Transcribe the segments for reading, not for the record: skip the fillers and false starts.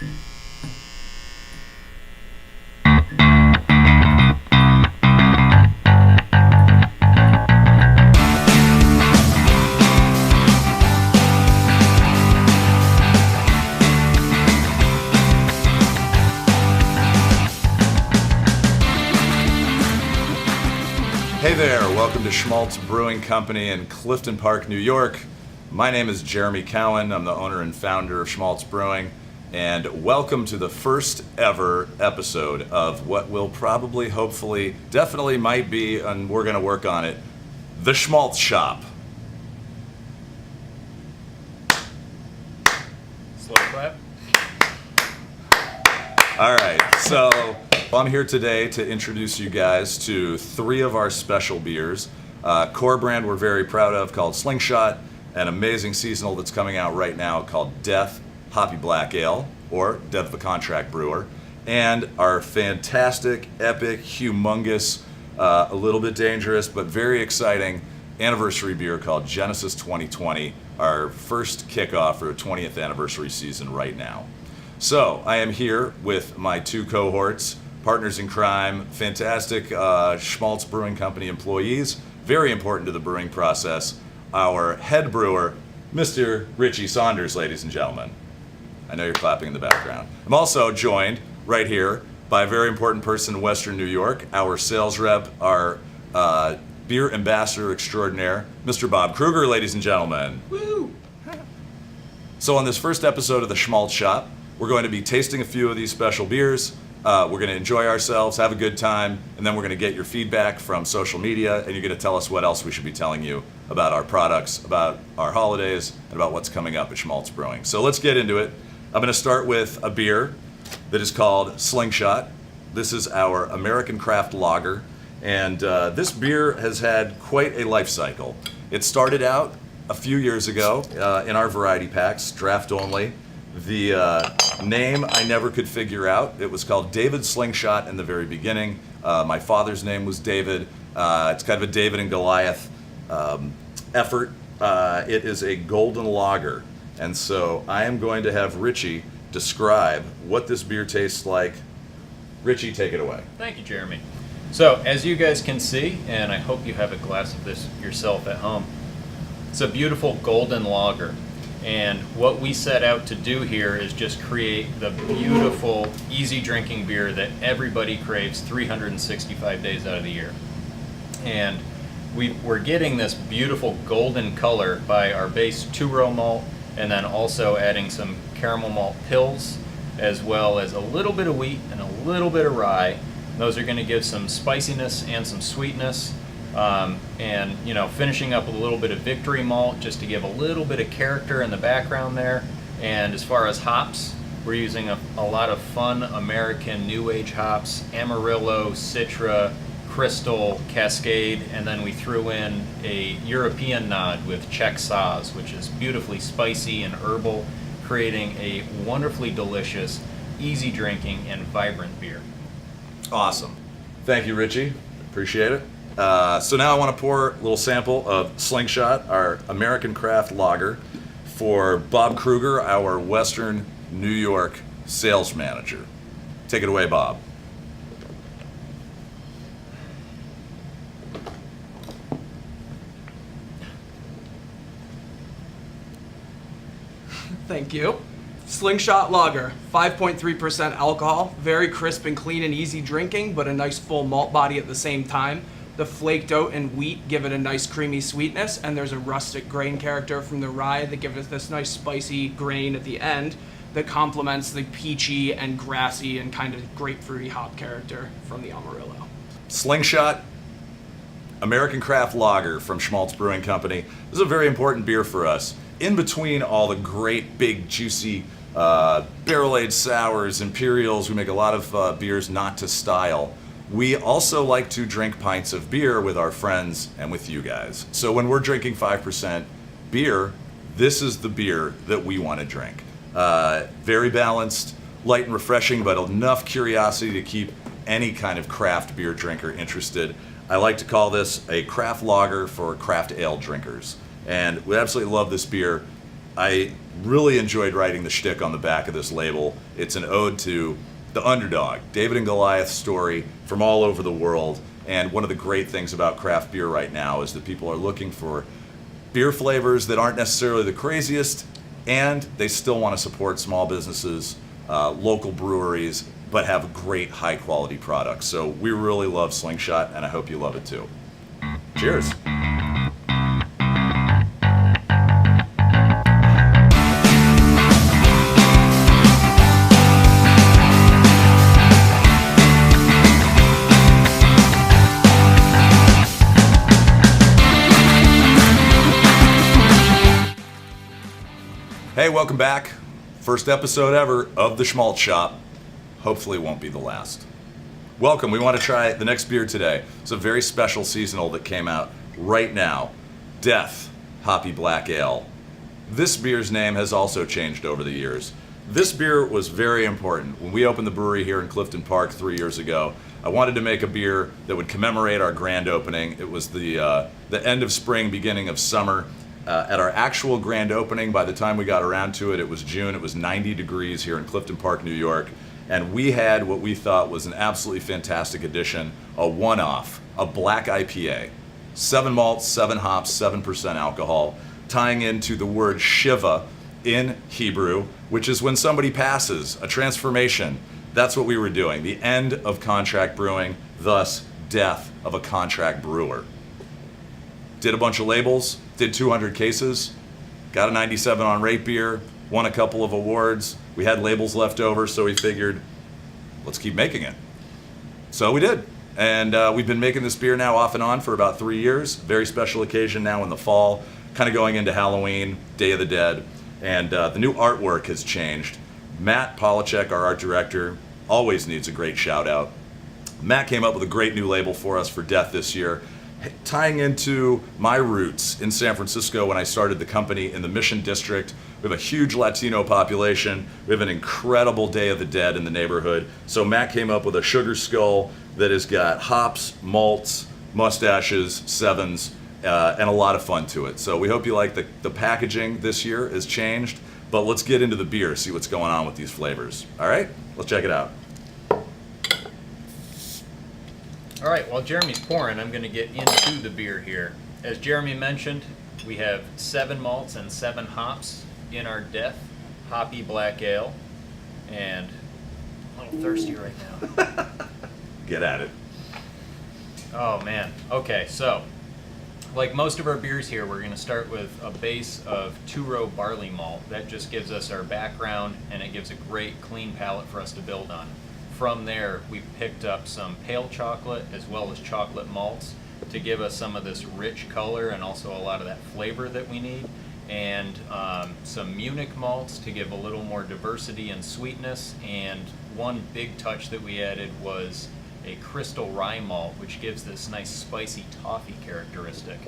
Hey there, welcome to Shmaltz Brewing Company in Clifton Park, New York. My name is Jeremy Cowen. I'm the owner and founder of Shmaltz Brewing, and welcome to the first ever episode of what will probably, hopefully, definitely might be, and we're going to work on it, the Shmaltz Shop. Slow clap. All right, so I'm here today to introduce you guys to three of our special beers. Core brand we're very proud of called Slingshot, an amazing seasonal that's coming out right now called Death Hoppy Black Ale, or Death the Contract Brewer, and our fantastic, epic, humongous, a little bit dangerous, but very exciting anniversary beer called Genesis 2020, our first kickoff for a 20th anniversary season right now. So I am here with my two cohorts, partners in crime, fantastic Shmaltz Brewing Company employees, very important to the brewing process, our head brewer, Mr. Richie Saunders, ladies and gentlemen. I know you're clapping in the background. I'm also joined right here by a very important person in Western New York, our sales rep, our beer ambassador extraordinaire, Mr. Bob Kruger, ladies and gentlemen. Woo! So on this first episode of the Shmaltz Shop, we're going to be tasting a few of these special beers. We're going to enjoy ourselves, have a good time, and then we're going to get your feedback from social media, and you're going to tell us what else we should be telling you about our products, about our holidays, and about what's coming up at Shmaltz Brewing. So let's get into it. I'm going to start with a beer that is called Slingshot. This is our American Craft Lager, and this beer has had quite a life cycle. It started out a few years ago in our variety packs, draft only. The name I never could figure out. It was called David Slingshot in the very beginning. My father's name was David. It's kind of a David and Goliath effort. It is a golden lager. And so I am going to have Richie describe what this beer tastes like. Richie, take it away. Thank you, Jeremy. So, as you guys can see, and I hope you have a glass of this yourself at home, it's a beautiful golden lager. And what we set out to do here is just create the beautiful, easy drinking beer that everybody craves 365 days out of the year. And we're getting this beautiful golden color by our base 2-row malt, and then also adding some caramel malt pills, as well as a little bit of wheat and a little bit of rye. Those are going to give some spiciness and some sweetness. And finishing up with a little bit of victory malt just to give a little bit of character in the background there. And as far as hops, we're using a lot of fun American New Age hops: Amarillo, Citra, Crystal, Cascade, and then we threw in a European nod with Czech Saaz, which is beautifully spicy and herbal, creating a wonderfully delicious, easy drinking, and vibrant beer. Awesome. Thank you, Richie. Appreciate it. So now I want to pour a little sample of Slingshot, our American Craft Lager, for Bob Kruger, our Western New York sales manager. Take it away, Bob. Thank you. Slingshot Lager, 5.3% alcohol, very crisp and clean and easy drinking, but a nice full malt body at the same time. The flaked oat and wheat give it a nice creamy sweetness, and there's a rustic grain character from the rye that gives it this nice spicy grain at the end that complements the peachy and grassy and kind of grapefruity hop character from the Amarillo. Slingshot American Craft Lager from Shmaltz Brewing Company. This is a very important beer for us. In between all the great, big, juicy barrel-aged sours, imperials, we make a lot of beers not to style. We also like to drink pints of beer with our friends and with you guys. So when we're drinking 5% beer, this is the beer that we want to drink. Very balanced, light and refreshing, but enough curiosity to keep any kind of craft beer drinker interested. I like to call this a craft lager for craft ale drinkers. And we absolutely love this beer. I really enjoyed writing the shtick on the back of this label. It's an ode to the underdog, David and Goliath story from all over the world. And one of the great things about craft beer right now is that people are looking for beer flavors that aren't necessarily the craziest, and they still want to support small businesses, local breweries, but have great high quality products. So we really love Slingshot, and I hope you love it too. Cheers. Hey, welcome back. First episode ever of the Shmaltz Shop. Hopefully it won't be the last. Welcome. We want to try the next beer today. It's a very special seasonal that came out right now. Death Hoppy Black Ale. This beer's name has also changed over the years. This beer was very important. When we opened the brewery here in Clifton Park 3 years ago, I wanted to make a beer that would commemorate our grand opening. It was the end of spring, beginning of summer. At our actual grand opening, by the time we got around to it, it was June. It was 90 degrees here in Clifton Park, New York. And we had what we thought was an absolutely fantastic addition, a one-off, a black IPA. 7 malts, 7 hops, 7% alcohol, tying into the word Shiva in Hebrew, which is when somebody passes, a transformation. That's what we were doing, the end of contract brewing, thus death of a contract brewer. Did a bunch of labels, did 200 cases, got a 97 on Rate Beer, won a couple of awards. We had labels left over, so we figured, let's keep making it. So we did. And we've been making this beer now off and on for about 3 years. Very special occasion now in the fall, kind of going into Halloween, Day of the Dead. And the new artwork has changed. Matt Polachek, our art director, always needs a great shout out. Matt came up with a great new label for us for Death this year, tying into my roots in San Francisco when I started the company in the Mission District. We have a huge Latino population. We have an incredible Day of the Dead in the neighborhood. So Matt came up with a sugar skull that has got hops, malts, mustaches, sevens, and a lot of fun to it. So we hope you like the packaging this year has changed, but let's get into the beer, see what's going on with these flavors. All right, let's check it out. All right, while Jeremy's pouring, I'm going to get into the beer here. As Jeremy mentioned, we have 7 malts and 7 hops in our Death Hoppy Black Ale. And I'm a little thirsty right now. Get at it. Oh, man. Okay, so like most of our beers here, we're going to start with a base of 2-row barley malt. That just gives us our background, and it gives a great, clean palate for us to build on. From there, we picked up some pale chocolate as well as chocolate malts to give us some of this rich color and also a lot of that flavor that we need, and some Munich malts to give a little more diversity and sweetness. And one big touch that we added was a crystal rye malt, which gives this nice spicy toffee characteristic.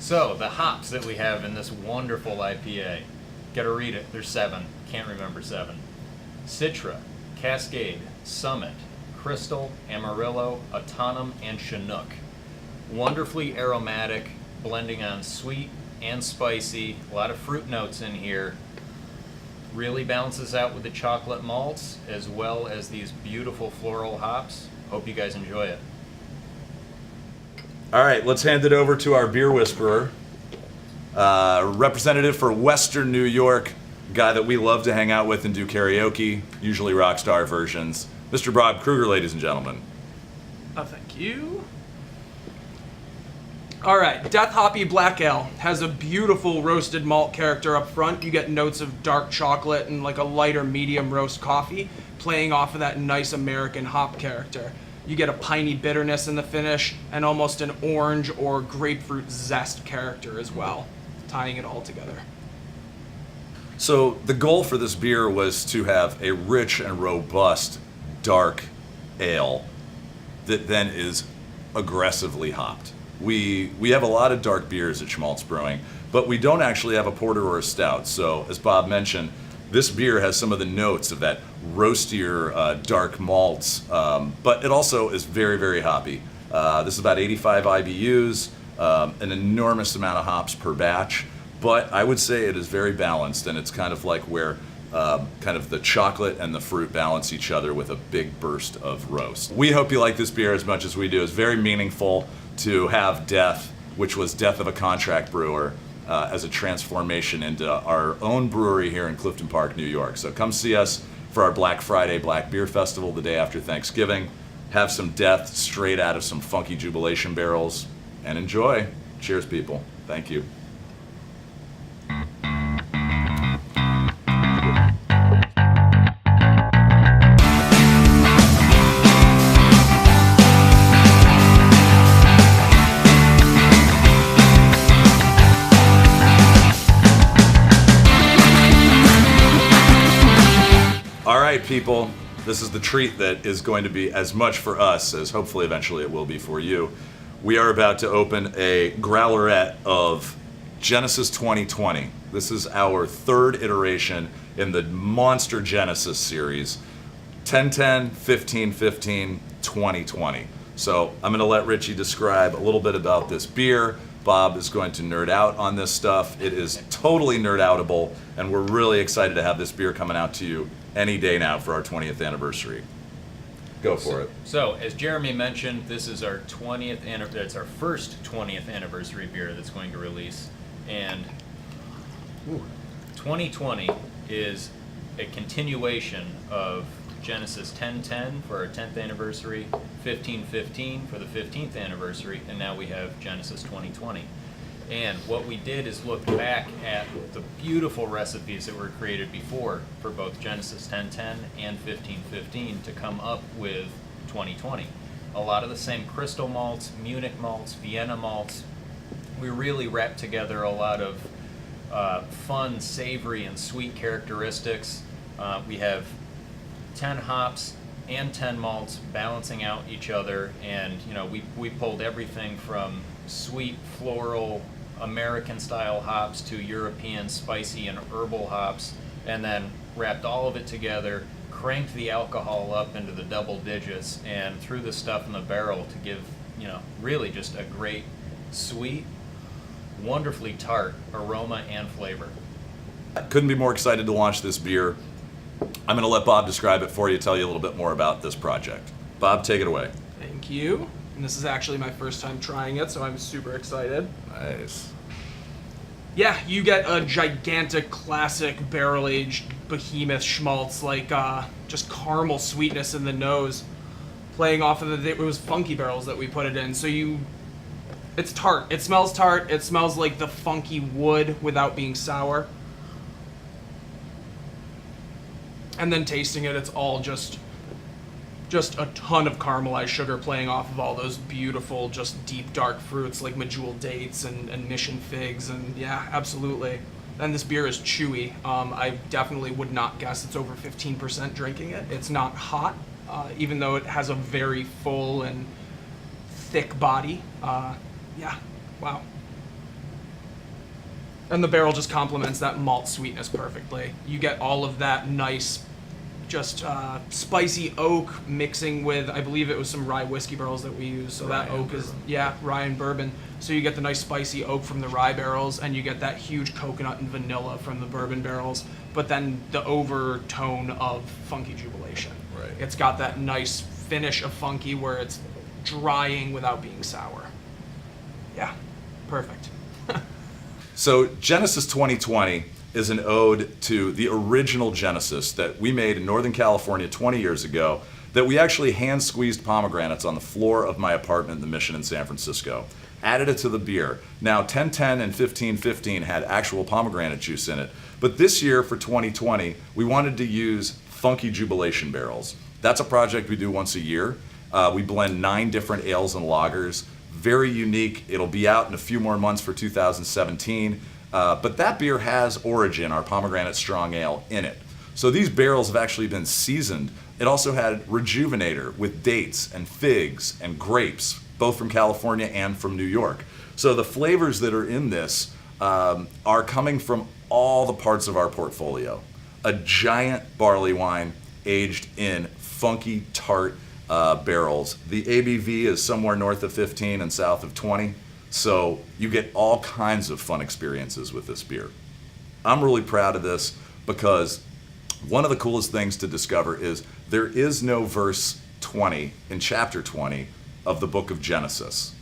So the hops that we have in this wonderful IPA, gotta read it, there's 7, can't remember 7. Citra, Cascade, Summit, Crystal, Amarillo, Autumn, and Chinook. Wonderfully aromatic, blending on sweet and spicy, a lot of fruit notes in here. Really balances out with the chocolate malts as well as these beautiful floral hops. Hope you guys enjoy it. All right, let's hand it over to our beer whisperer, representative for Western New York, guy that we love to hang out with and do karaoke, usually rock star versions, Mr. Bob Kruger, ladies and gentlemen. Thank you. All right, Death Hoppy Black Ale has a beautiful roasted malt character up front. You get notes of dark chocolate and like a lighter medium roast coffee, playing off of that nice American hop character. You get a piney bitterness in the finish and almost an orange or grapefruit zest character as well, tying it all together. So the goal for this beer was to have a rich and robust dark ale that then is aggressively hopped. We have a lot of dark beers at Shmaltz Brewing, but we don't actually have a porter or a stout. So as Bob mentioned, this beer has some of the notes of that roastier dark malts, but it also is very, very hoppy. This is about 85 IBUs, an enormous amount of hops per batch. but I would say it is very balanced, and it's kind of like where kind of the chocolate and the fruit balance each other with a big burst of roast. We hope you like this beer as much as we do. It's very meaningful to have Death, which was Death of a Contract Brewer, as a transformation into our own brewery here in Clifton Park, New York. So come see us for our Black Friday Black Beer Festival the day after Thanksgiving. Have some Death straight out of some funky jubilation barrels, and enjoy. Cheers, people. Thank you. All right, people, this is the treat that is going to be as much for us as hopefully eventually it will be for you. We are about to open a growlerette of Genesis 2020. This is our third iteration in the Monster Genesis series, 1010, 1515, 2020. So I'm going to let Richie describe a little bit about this beer. Bob is going to nerd out on this stuff. It is totally nerd-outable, and we're really excited to have this beer coming out to you any day now for our 20th anniversary. Go for it. So, as Jeremy mentioned, this is our 20th it's our first 20th anniversary beer that's going to release, and 2020 is a continuation of Genesis 1010 for our 10th anniversary, 1515 for the 15th anniversary, and now we have Genesis 2020. And what we did is look back at the beautiful recipes that were created before for both Genesis 1010 and 1515 to come up with 2020. A lot of the same crystal malts, Munich malts, Vienna malts. We really wrapped together a lot of fun, savory, and sweet characteristics. We have 10 hops and 10 malts balancing out each other, and we pulled everything from sweet, floral, American-style hops to European spicy and herbal hops, and then wrapped all of it together, cranked the alcohol up into the double digits, and threw the stuff in the barrel to give, really just a great, sweet, wonderfully tart aroma and flavor. Couldn't be more excited to launch this beer. I'm going to let Bob describe it for you, tell you a little bit more about this project. Bob, take it away. Thank you. And this is actually my first time trying it, so I'm super excited. Nice. Yeah, you get a gigantic, classic, barrel-aged behemoth schmaltz, like just caramel sweetness in the nose, playing off of it was funky barrels that we put it in. So it's tart. It smells tart. It smells like the funky wood without being sour. And then tasting it, it's all just a ton of caramelized sugar playing off of all those beautiful, just deep, dark fruits like medjool dates and mission figs, and yeah, absolutely. And this beer is chewy. I definitely would not guess it's over 15% drinking it. It's not hot, even though it has a very full and thick body. Yeah, wow. And the barrel just complements that malt sweetness perfectly. You get all of that nice, just spicy oak mixing with, I believe it was some rye whiskey barrels that we use. So that oak is, rye and bourbon. So you get the nice spicy oak from the rye barrels, and you get that huge coconut and vanilla from the bourbon barrels, but then the overtone of funky jubilation. Right. It's got that nice finish of funky where it's drying without being sour. Yeah, perfect. So Genesis 2020 is an ode to the original Genesis that we made in Northern California 20 years ago, that we actually hand squeezed pomegranates on the floor of my apartment in the Mission in San Francisco. Added it to the beer. Now 1010 and 1515 had actual pomegranate juice in it, but this year for 2020 we wanted to use funky jubilation barrels. That's a project we do once a year. We blend 9 different ales and lagers. Very unique. It'll be out in a few more months for 2017. But that beer has Origin, our pomegranate strong ale, in it. So these barrels have actually been seasoned. It also had Rejuvenator with dates and figs and grapes, both from California and from New York. So the flavors that are in this are coming from all the parts of our portfolio. A giant barley wine aged in funky, tart barrels. The ABV is somewhere north of 15 and south of 20. So you get all kinds of fun experiences with this beer. I'm really proud of this because one of the coolest things to discover is there is no verse 20 in chapter 20 of the book of Genesis.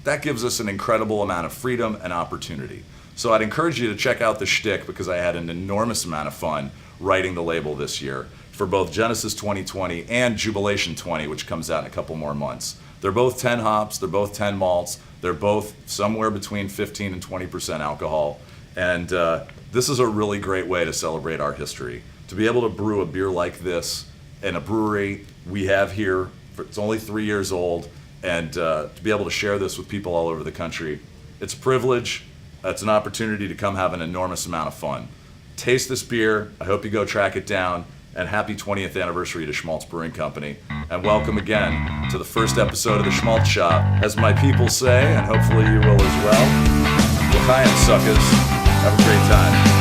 That gives us an incredible amount of freedom and opportunity. So I'd encourage you to check out the shtick because I had an enormous amount of fun writing the label this year for both Genesis 2020 and Jubilation 20, which comes out in a couple more months. They're both 10 hops, they're both 10 malts, they're both somewhere between 15 and 20% alcohol. And this is a really great way to celebrate our history. To be able to brew a beer like this in a brewery we have here, it's only 3 years old, and to be able to share this with people all over the country, it's a privilege. It's an opportunity to come have an enormous amount of fun. Taste this beer. I hope you go track it down. And happy 20th anniversary to Shmaltz Brewing Company. And welcome again to the first episode of the Shmaltz Shop. As my people say, and hopefully you will as well, l'chaim, suckers. Have a great time.